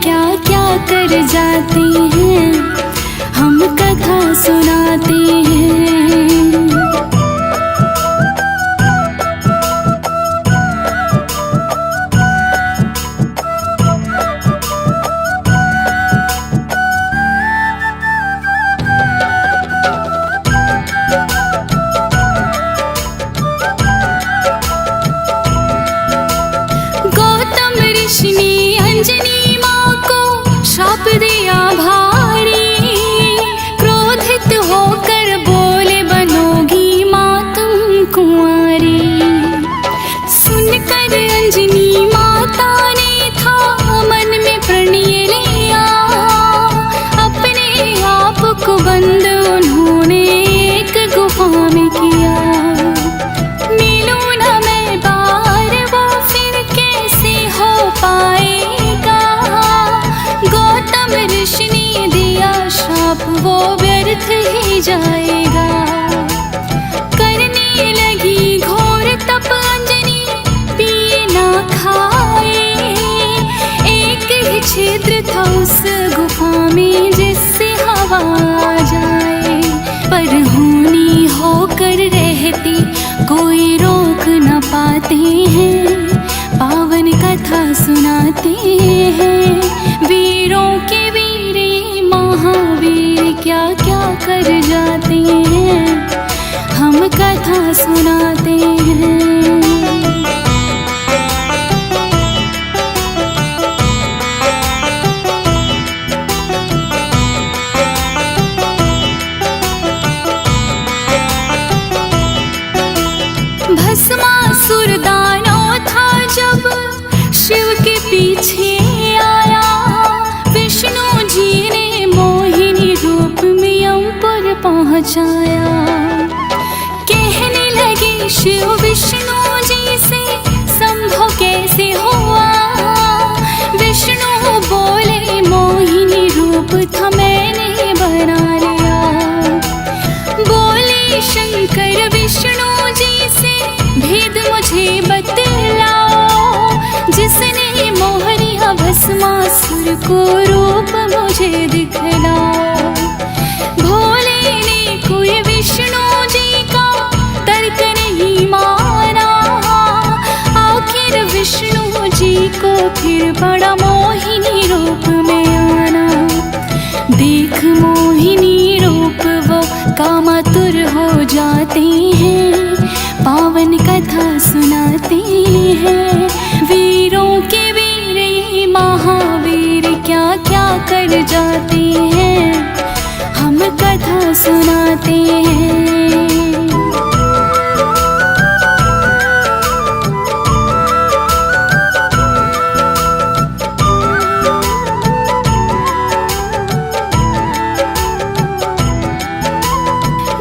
क्या क्या कर जाते हैं, हम कथा सुनाते हैं। गौतम ऋषि ने अंजनी माँ को शाप दिया भारी, क्रोधित होकर बोले बनोगी माँ तुम कुंवारी। सुनकर अंजनी माता ने था मन में प्रणय लिया, अपने आप को बंद उन्होंने एक गुफा में किया। मिलूं न मैं बार वो फिर कैसे हो पाएगा, गौतम ऋषि ने दिया शाप वो व्यर्थ ही जाएगा। करने लगी घोर तप अंजनी पिए ना खाए, एक ही छिद्र था उस गुफा में जिससे हवा आ जाए। पर होनी होकर रहती कोई रोक न पाते हैं, पावन कथा सुनाते हैं। वीरों के वीर ये महावीर क्या क्या कर जाते हैं, हम कथा सुनाते हैं। भस्मासुर दानव था जब शिव के पीछे आया, विष्णु जी ने मोहिनी रूप में यम पर पहुँचाया। कहने लगे शिव विष्णु जी से संभव कैसे हुआ, विष्णु बोले मोहिनी रूप था मैंने बना लिया। बोले शंकर विष्णु जी से भेद मुझे बतलाओ, जिसने मोहरिया भस्मासुर को रूप मुझे दिखलाओ। भोले ने कोई विष्णु जी का तर्क नहीं माना, आखिर विष्णु जी को फिर बड़ा मोहिनी रूप में आना। देख मोहिनी रूप वो कामातुर हो जाते हैं, पावन कथा सुनाते हैं। वीरों के वीर ये महावीर क्या क्या कर जाते हैं, हम कथा सुनाते हैं।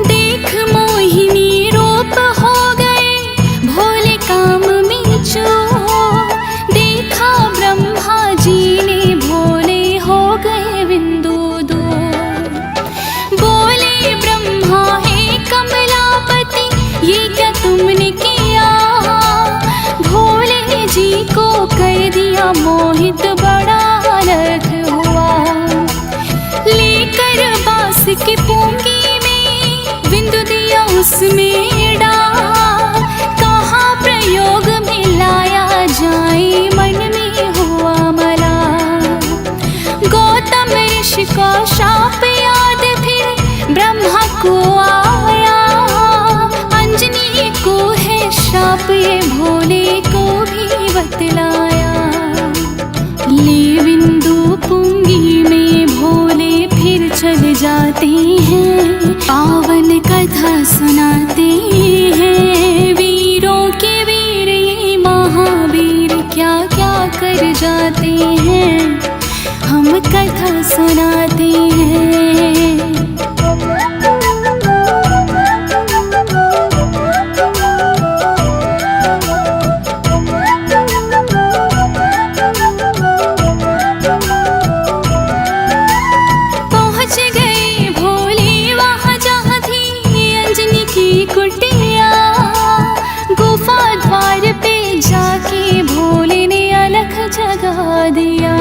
देख मोहिनी रूप हो गए भोले काम में जो, देखा ब्रह्मा जी ने भोले हो गए बिंदु दो। बोले ब्रह्मा हे कमलापति ये क्या तुमने किया, भोले जी को कर दिया मोहित बड़ा अलग हुआ। लेकर बांस की पूंगी में बिंदु दिया उसमें डाल, कहाँ प्रयोग में लाया जाए मन में हुआ मला। गौतम ऋषि का शाप याद फिर ब्रह्मा को आया, अंजनी को है शाप ये भोले को भी बतलाया। ले बिंदु पुंगी में भोले फिर चल जाते हैं, पावन कथा सुनाते हैं। वीरों के वीर ये महावीर क्या क्या कर जाते हैं, हम कथा सुनाते हैं। जगा दिया।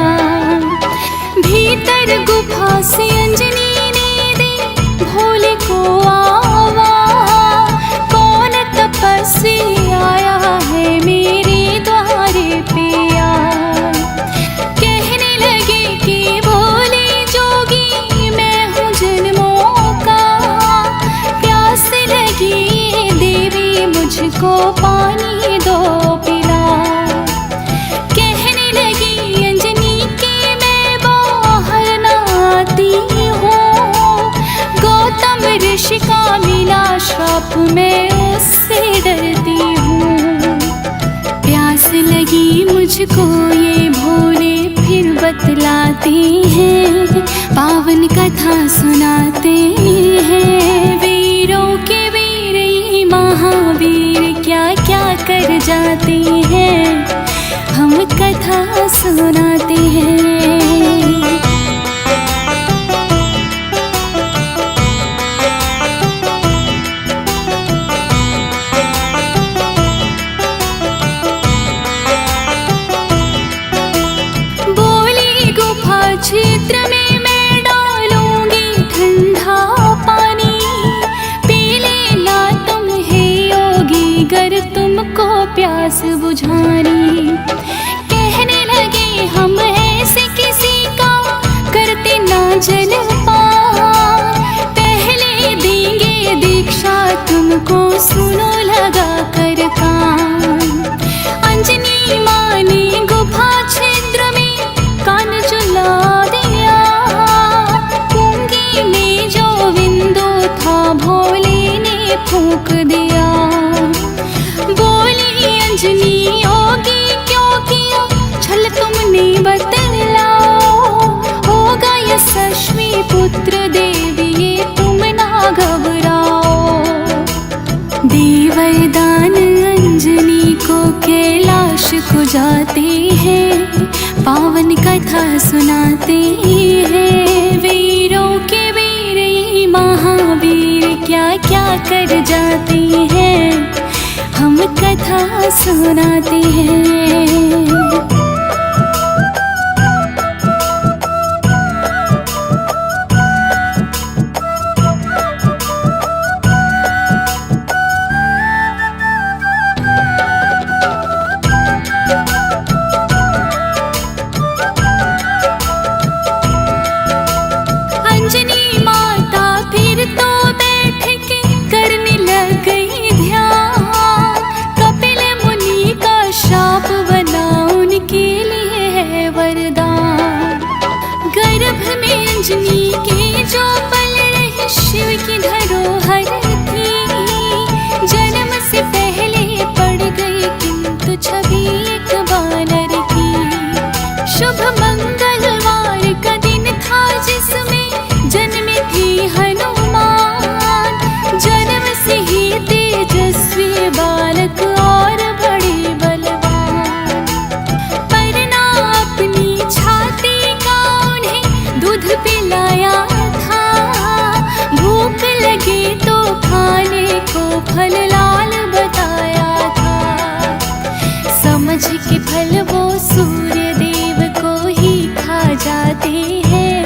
पास अंजनी ने दी भोले को आवा, कौन तपस्वी आया है मेरे द्वारे पे आ। कहने लगे कि भोले जोगी मैं हूँ जन्मों का, प्यास लगी देवी मुझको पानी दो पिला। कहने लगी अंजनी कि मैं बाहर न आती हूँ, गौतम ऋषि का मिला श्राप मैं उससे डरती हूँ। प्यास लगी मुझको ये भोले फिर बतलाते हैं, पावन कथा सुनाते हैं। वीरों के वीर ये महावीर क्या क्या कर जाते हैं, हम कथा सुनाते हैं। बोली गुफा क्षेत्र में मैं डालूंगी ठंडा पानी, पी लेना तुम हे योगी गर तुमको प्यास बुझानी। कहने लगे हम ऐसे किसी का करते ना जलपान, पहले देंगे दीक्षा तुमको सुनो लगा कर कान। अंजनी माँ ने गुफा क्षेत्र में कान चुला दिया, कुंगी में जो विंदु था भोले ने फूंक दिया। बोली अंजनी योगी क्यों किया छल तुमने बतलाओ, होगा यशस्वी पुत्र देवी ये तुम ना घबराओ। देवदान अंजनी को कैलाश को जाते हैं, पावन कथा सुनाते हैं। वीरों के वीर ये महावीर क्या क्या कर जाते हैं, हम कथा सुनाते हैं। अंजनी माता फिर तो बैठ के करने लग गई ध्यान, कपिल मुनि का शाप बना उनके लिए है वरदान। गर्भ में अंजनी के जो पल रहे शिव की धरोहर थी, जन्म से पहले पड़ गई किंतु छवि एक वानर की। शुभ मंगलवार का दिन था जिसमें जन्मे थी हनुमान, जन्म से ही तेजस्वी बालक और बड़े बलवान। परना अपनी छाती का उन्हें दूध पिलाया था, भूख लगी तो खाने को फल लाल बताया था। समझ के फल वो सूर्य देव को ही खा जाते हैं,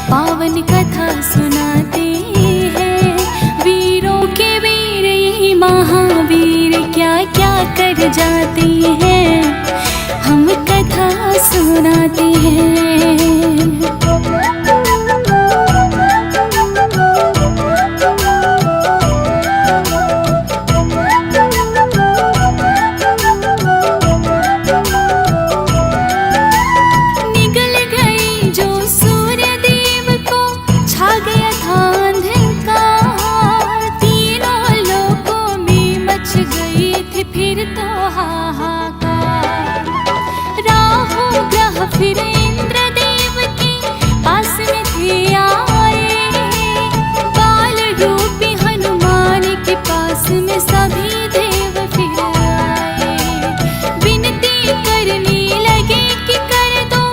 पावन कथा सुनाते हैं। वीरों के वीर ये महावीर क्या क्या कर जाते हैं, हम कथा सुनाते हैं। निगल गई जो सूर्य देव को छा गया था अंधकार, तीनों लोकों में मच गई थी फिर तो हाहाकार। राहु ग्रह फिर इंद्र देव के पास में थे आए, बाल रूपी हनुमान के पास में सभी देव फिर आए। विनती करने लगे कि कर दो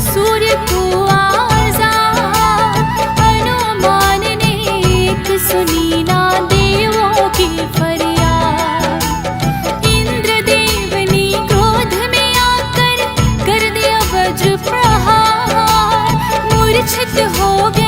सूर्य को आजाद, हनुमान ने एक सुनी ना देवों की फरियाद। इंद्रदेव ने क्रोध में आकर कर दिया वज्र प्रहार, मूर्छित हो गए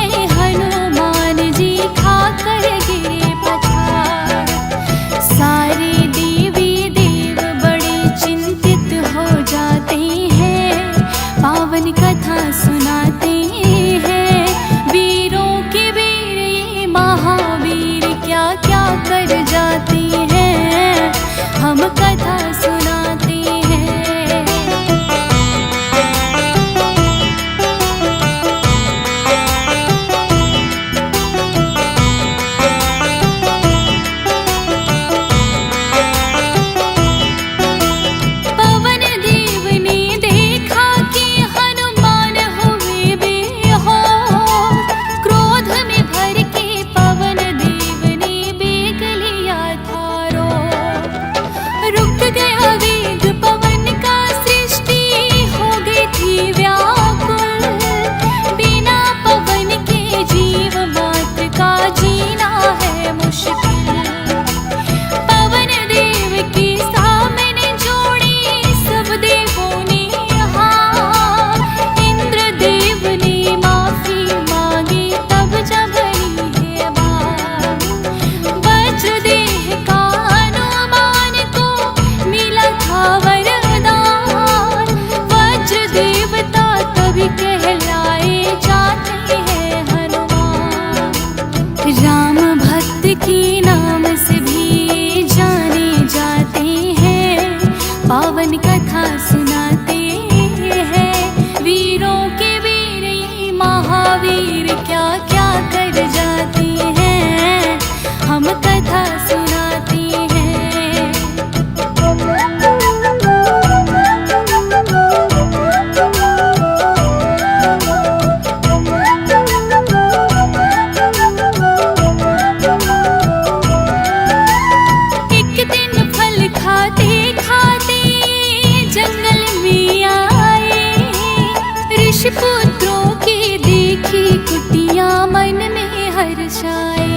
ऋषि पुत्रों की देखी कुटिया मन में हर्षाए।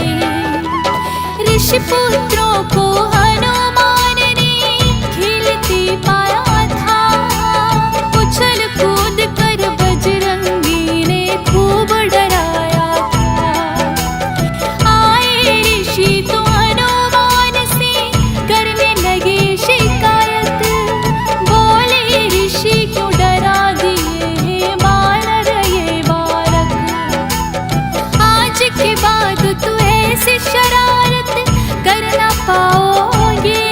ऋषि पुत्रों को हनुमान ने खेलते पाया था, उछल कूद कर बजरंगी ने खूब डराया था। आए ऋषि तो हनुमान से करने लगे शिकायत, बोले ऋषि क्यों डरा दिए बानर ये बालक। आज के बाद तू ऐसी शरारत कर ना पाओगे,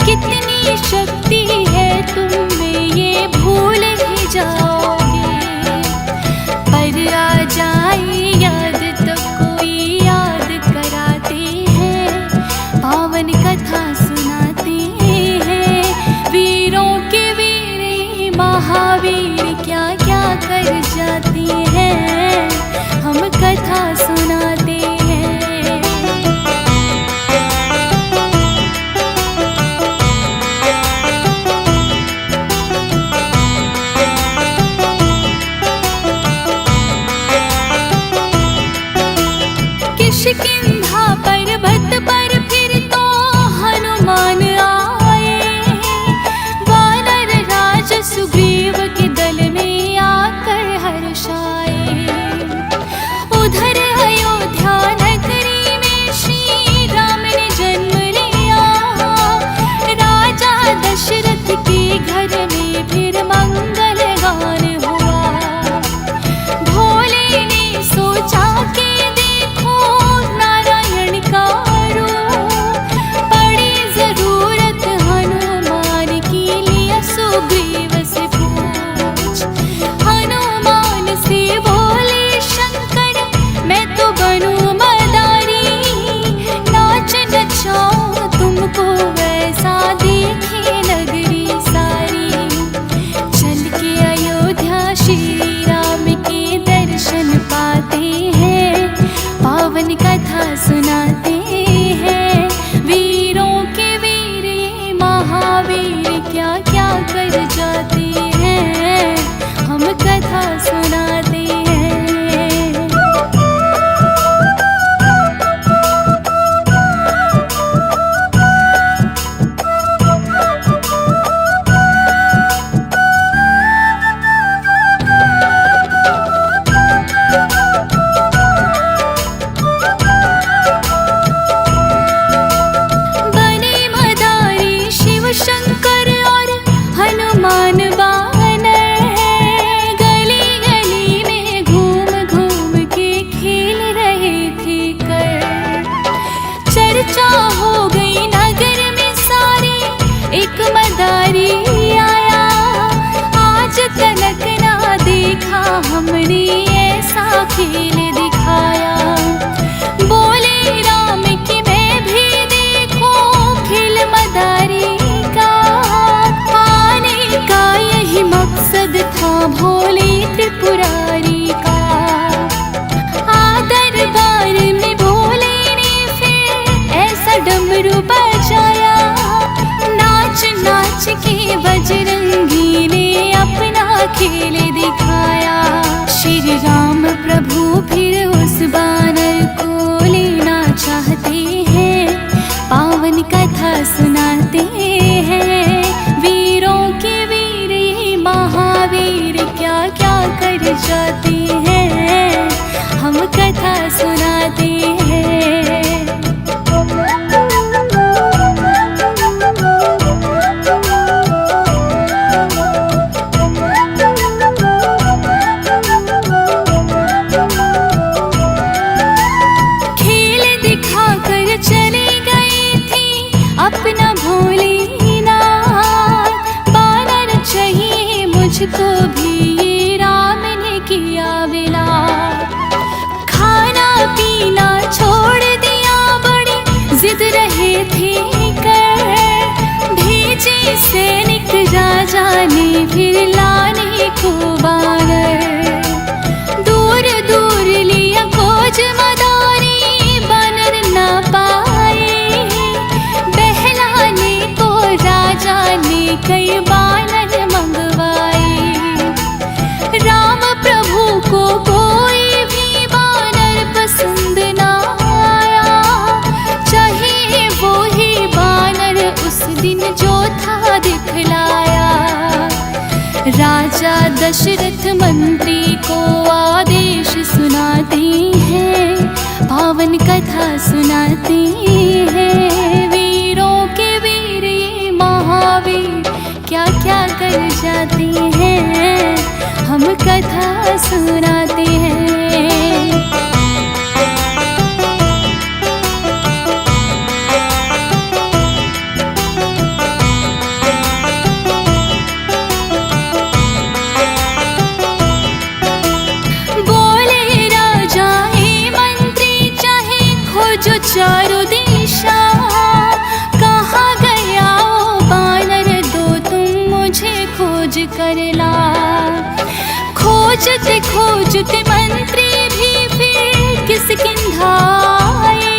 कितनी शक्ति है तुम में ये भूल ही जाओगे। पर आ जाए याद तो कोई याद कराते हैं, पावन कथा सुनाते हैं। वीरों के वीर महावीर क्या क्या कर जाते हैं, हम कथा सुनाते हैं। किष्किंधा पर्वत पर फिर तो हनुमान आए, वानर राज सुग्रीव के दल में आकर हर्षाए। उधर अयोध्या नगरी में श्री राम ने जन्म लिया, राजा दशरथ के घर में फिर मंगल गान हुआ। भोले ने सोचा कि देखो नारायण का रूप, पड़ी जरूरत हनुमान की लिया सुग्रीव से पूछ। हनुमान से बोले शंकर मैं तो बनूं मदारी, नाच नचाऊं तुमको वैसा देखे नगरी सारी। चल के अयोध्या श्री राम के दर्शन पाते हैं, पावन कथा सुनाते हैं। वीरों के वीर ये महावीर क्या क्या कर जाते हैं, हम कथा सुनाते हैं। बने मदारी शिव शंकर और हनुमान बानर, गली गली में घूम घूम के खेल रहे थे कर। चर्चा हो गई नगर में सारी, एक मदारी आया, आज तलक ना देखा हमने ऐसा खेल दिखाया। बोले राम कि मैं भी देखो खेल मदारी का, आने का यही मकसद था भोले त्रिपुरारी का। दरबार में भोले ने फिर ऐसा डमरू बजाया, नाच नाच के बजरंगी ने अपना खेल दिखाया। श्री राम प्रभु फिर उस बानर को लेना चाहते हैं, पावन कथा सुनाते हैं। वीरों के वीर ये महावीर क्या क्या कर दशरथ मंत्री को आदेश सुनाते हैं, पावन कथा सुनाते हैं। वीरों के वीर ये महावीर क्या क्या कर जाते हैं, हम कथा सुनाते हैं। बोले राजा हे मंत्री चाहे खोजो चारों दिशा, कहाँ गया ओ बानर दो तुम मुझे खोज कर ला। खोजते खोजते मंत्री भी फिर किष्किंधाए,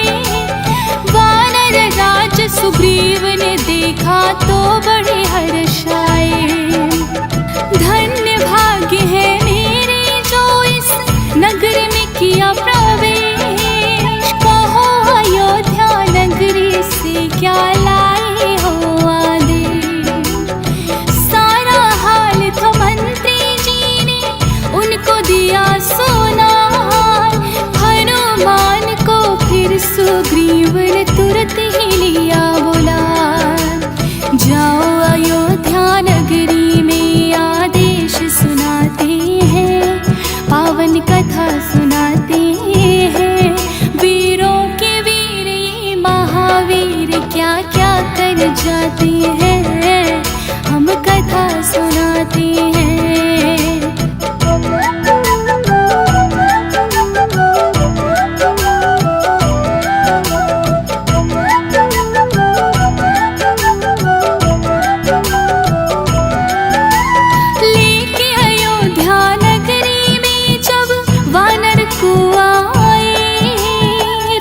वानर राज सुग्रीव ने देखा तो बड़े हर्षाए। धन्य भाग्य है मेरे जो इस नगर में किया प्रवेश, कहो अयोध्या नगरी से क्या लाए हो आदेश। सारा हाल था मंत्री जी ने उनको दिया सुना, हनुमान को फिर सुग्रीव ने तुरंत ही लिया बुला। जाओ अयोध्या नगरी में आदेश सुनाते हैं, पावन कथा सुनाते हैं। वीरों के वीर ये महावीर क्या क्या कर जाते हैं, हम कथा सुनाते हैं। लेके अयोध्या नगरी में जब वानर को आए,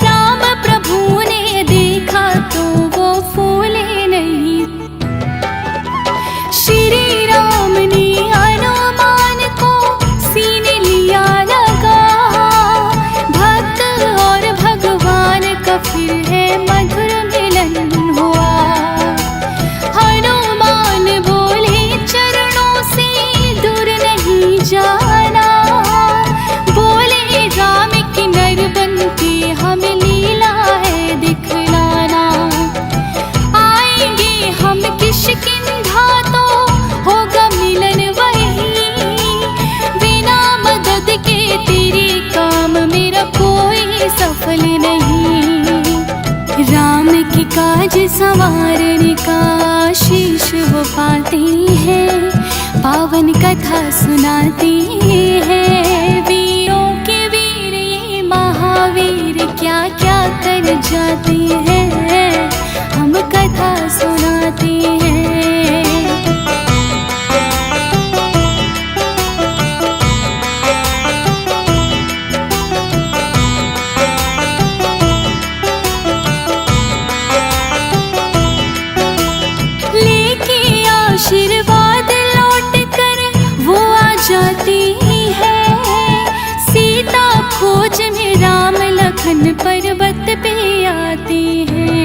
राम प्रभु ने देखा तो वो फूले नहीं। श्री राम ने हनुमान को सीने लिया लगा, भक्त और भगवान का फिर है मधुर मिलन हुआ। हनुमान बोले चरणों से दूर नहीं जाना, बोले राम की नर बन के हमें लीला है दिखलाना। आएंगे हम किष्किंधा तो होगा मिलन वही, बिना मदद के तेरे काम मेरा कोई सफल नहीं। राम के काज संवारने का आशीष वो पाते हैं, पावन कथा सुनाते हैं। वीरों के वीर ये महावीर क्या क्या कर जाते हैं, हम कथा सुनाते हैं। लेके आशीर्वाद लौट कर वो आ जाती है, सीता खोज में राम लखन पर्वत पे आती है।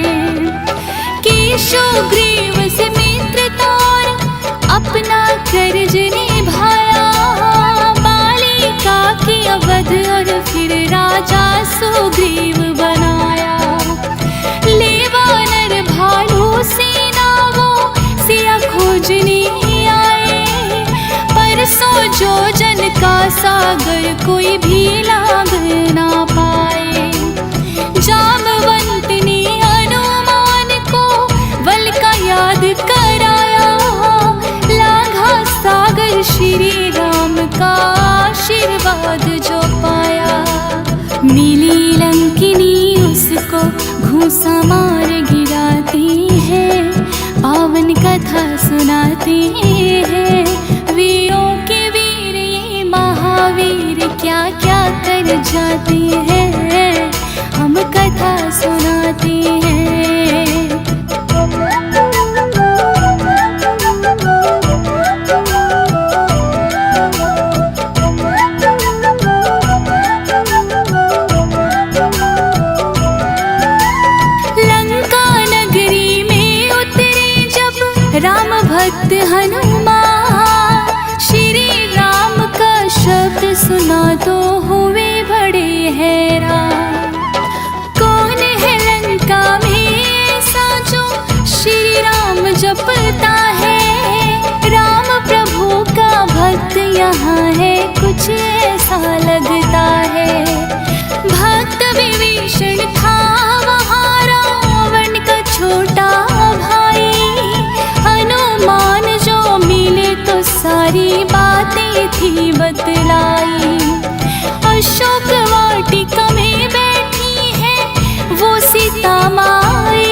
केशवग्रीव से मित्रता और अपना कर्ज निभाया, बालिका की अवध और फिर राजा सुग्रीव बनाया। ले वानर भालू सेना वो सिया खोजने आए, परसों जो जन का सागर कोई भी लाग ना पाए। जामवंत ने हनुमान को बल का याद कराया, लांघा सागर श्री राम का आशीर्वाद जो पाया। मिली लंकिनी उसको घूसा मार गिराती है, पावन कथा सुनाते हैं। वीरों के वीर ये महावीर क्या क्या कर जाते हैं, हम कथा सुनाते हैं। राम भक्त हनुमान श्री राम सुना तो हुए बड़े हैरान। कौन है लंका में ऐसा जो श्री राम जपता है? राम प्रभु का भक्त यहाँ है, कुछ ऐसा लगता है। भक्त विभीषण था वहाँ रावण का छोटा भाई। हनुमान जो मिले तो सारी बातें थी बतलाई। अशोक वाटिका में बैठी है वो सीता माई।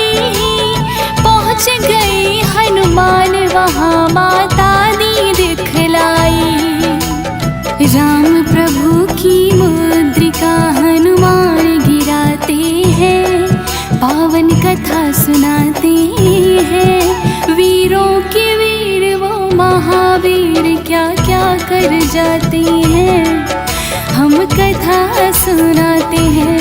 पहुँच गई हनुमान वहाँ माता दी दिखलाई। राम प्रभु की मुद्रिका हनुमान गिराते हैं, पावन कथा सुनाते हैं। वीरों के वीर वो महावीर क्या क्या कर जाते हैं, हम कथा सुनाते हैं।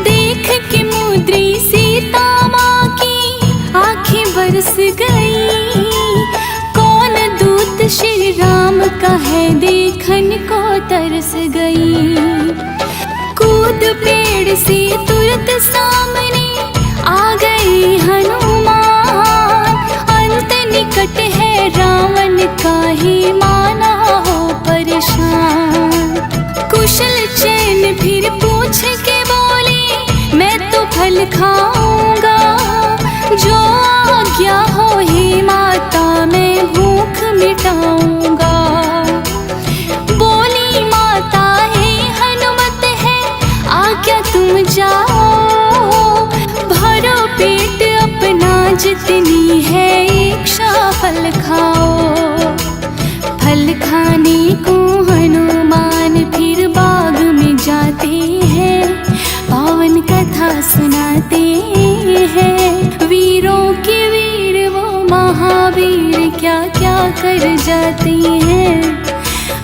देख के मुद्री सीता माँ की आंखें बरस गई। कौन दूत श्री राम का है देखन को तरस गई। कूद पेड़ से तुरंत सामने आ गई हनुमान। अंत निकट है रावण का ही माना हो परेशान। कुशल चैन फिर पूछ के बोले मैं तो फल खाऊंगा। जो आज्ञा हो ही माता मैं भूख मिटाऊंगा। बोली माता है हनुमत है आज्ञा तुम जाओ। भरो पेट अपना जितनी है इच्छा फल खाओ। फल खाने को हनुमान फिर बाग में जाते हैं, पावन कथा सुनाते हैं। वीरों के वीर वो महावीर क्या क्या कर जाते हैं,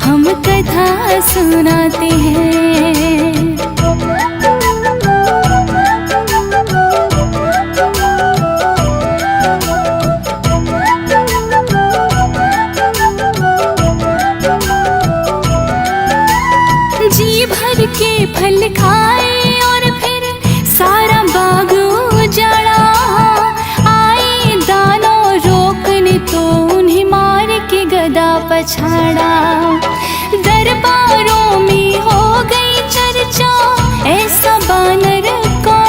हम कथा सुनाते हैं। जी भर के फल खाए और फिर सारा बाग उजाड़ा। आए दानव रोकने तो उन्हें मार के गदा पछाड़ा। दरबारों में हो गई चर्चा ऐसा बानर को।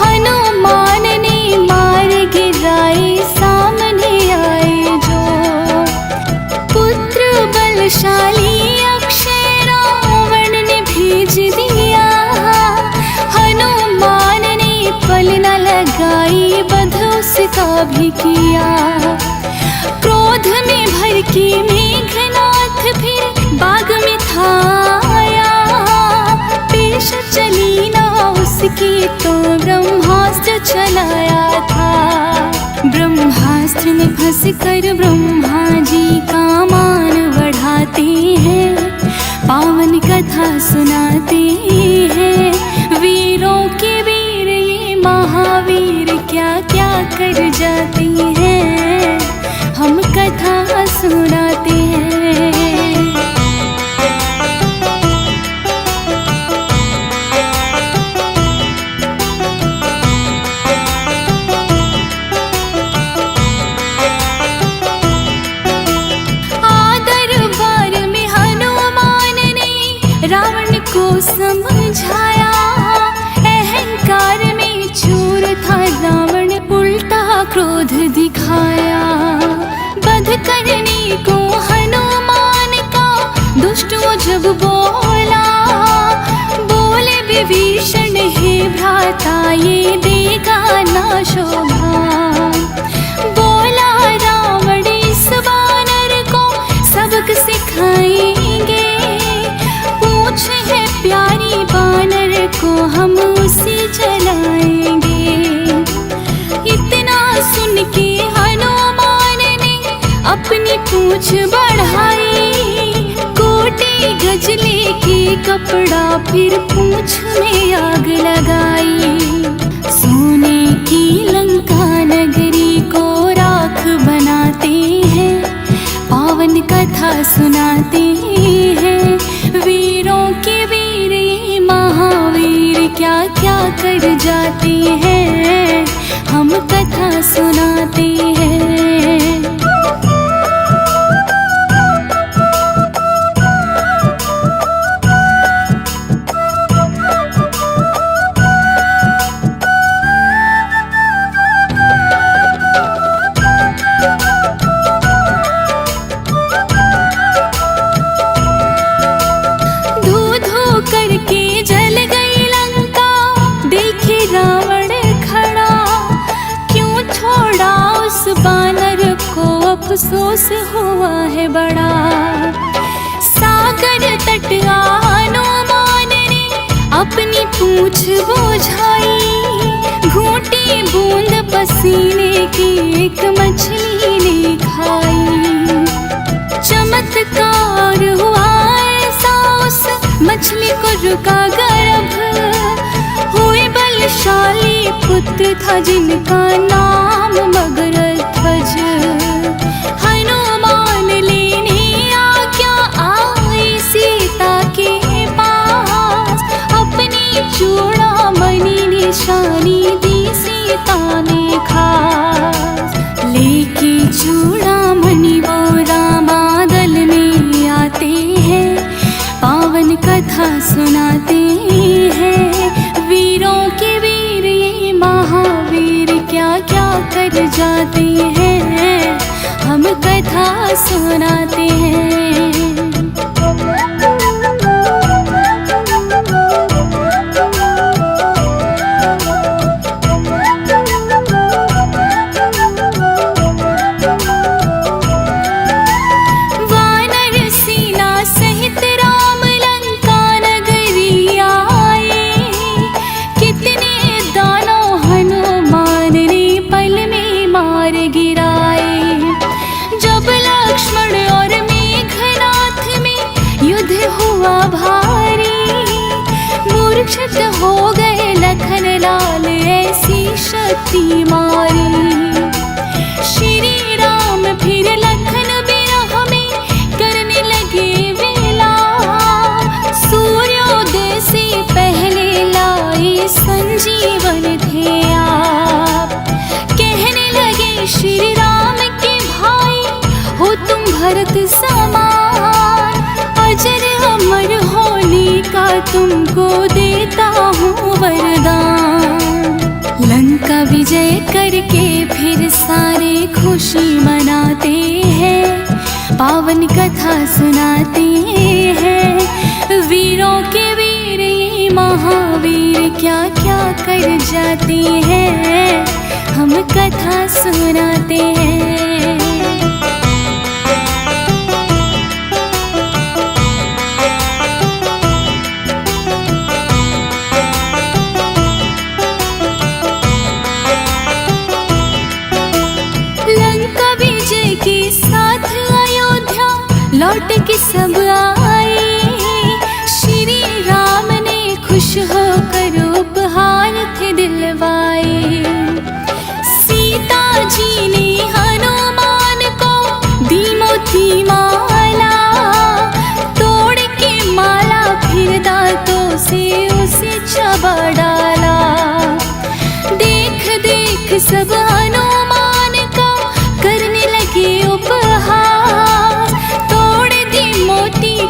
हनुमान ने मार गिराए सामने आए जो। पुत्र बलशाली अक्षय रावण ने भेज दिया। हनुमान ने पल न लगाई वध उसका भी किया। क्रोध में भर के मेघनाथ फिर बाग में था आया। पेश चली ना उसकी तो ब्रह्मास्त्र चलाया था। ब्रह्मास्त्र में फंस कर ब्रह्मा जी का मान बढ़ाते हैं, पावन कथा सुनाते हैं। वीरों के वीर ये महावीर क्या क्या कर जाते हैं, हम कथा सुनाते हैं। रावण को समझाया अहंकार में चूर था रावण उल्टा क्रोध दिखाया। वध करने को हनुमान का दुष्ट वो जब बोला। बोले विभीषण हे भ्राता ये देगा ना शोभा। बोला रावण इस वानर को सबक सिखाएंगे। पूछ है प्यारी वानर को हम उसे जलाएंगे। इतना सुन के हनुमान ने अपनी पूंछ बढ़ाई। कोटि गज लेके कपड़ा फिर पूंछ में आग लगाई। सोने की लंका नगरी को राख बनाते हैं, पावन कथा सुनाते हैं। वीरों के वीर ये महावीर क्या क्या कर जाते हैं, हम कथा सुनाते हैं। करके जल गई लंका, देखे रावण खड़ा, क्यों छोड़ा उस बानर को, अफसोस हुआ है बड़ा। सागर तट हनुमान ने अपनी पूंछ बोझाई, घूंटी बूंद पसीने की एक मछली ने खाई। चमत्कार हुआ मछली को रुका गर्भ, हुए बलशाली पुत्र था जिनका नाम मगरध्वज। हनुमान लेने आज्ञा आई सीता के पास, अपनी चूड़ामणि निशानी दी सीता ने खास। लेके चूड़ामणि वो रामादल में आते हैं, पावन कथा सुनाते हैं। वीरों के वीर ये महावीर क्या क्या कर जाते हैं, हम कथा सुनाते हैं। मूर्छित हो गए लखन लाल ऐसी शक्ति मारी। श्री राम फिर लखन बिरह में करने लगे वेला, सूर्योदय से पहले लाए संजीवन थे आप। कहने लगे श्री राम के भाई हो तुम भरत समान, अजर अमर होने का तुमको देता हूँ वरदान। लंका विजय करके फिर सारे खुशी मनाते हैं, पावन कथा सुनाते हैं। वीरों के वीर ये महावीर क्या क्या कर जाते हैं, हम कथा सुनाते हैं। लौट के सब आए, श्री राम ने खुश होकर उपहार थे दिलवाए। सीता जी ने हनुमान को दी मोती माला, तोड़ के माला फिर दांतों से उसे चबा डाला। देख देख सब हनुमान का करने लगे उपहार,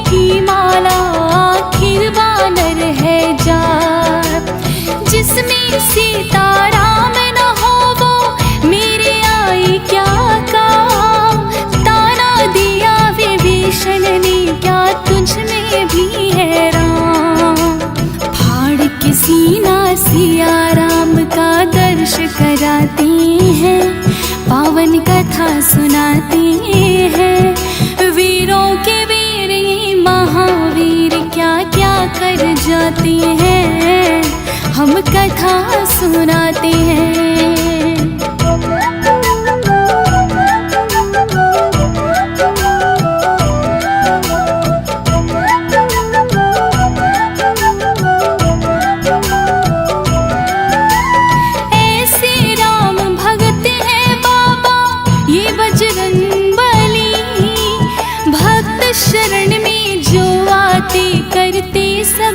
की माला आखिर बानर है जार। जिसमें सीता राम न हो वो मेरे आई क्या काम, ताना दिया विभीषण ने क्या तुझ में भी है राम। फाड़ के सीना सिया राम का दर्श कराते हैं, पावन कथा सुनाते हैं। वीरों के वीर ये महावीर क्या क्या कर जाते हैं, हम कथा सुनाते हैं।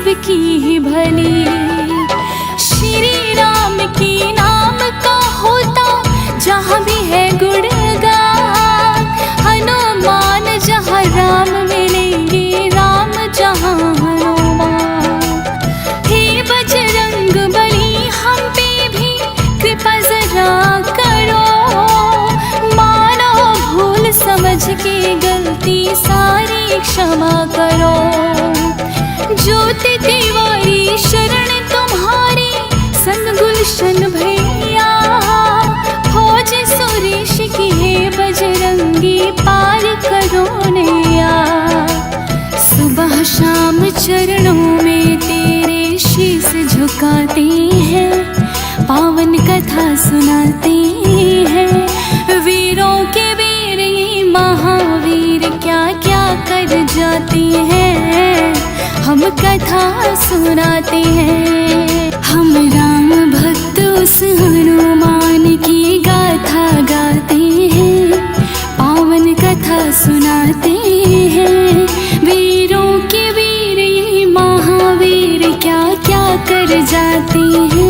सबकी ही भली। श्री राम की नाम का होता जहाँ भी है गुणगान, हनुमान जहाँ राम मिलेंगे, राम जहाँ हनुमान। हे बजरंग बली हम पे भी कृपा जरा करो, मानो भूल समझ के गलती सारी क्षमा करो। ज्योति तिवारी शरण तुम्हारी, संग गुलशन भैया, फौज सुरेश की है बजरंगी, पार करो नैया। सुबह शाम चरणों में तेरे शीश झुकाते हैं, पावन कथा सुनाते हैं। वीरों के वीर ये महावीर क्या क्या कर जाते हैं, हम कथा सुनाते हैं। हम राम भक्त उस हनुमान की गाथा गाते हैं, पावन कथा सुनाते हैं। वीरों के वीर ये महावीर क्या क्या कर जाते हैं।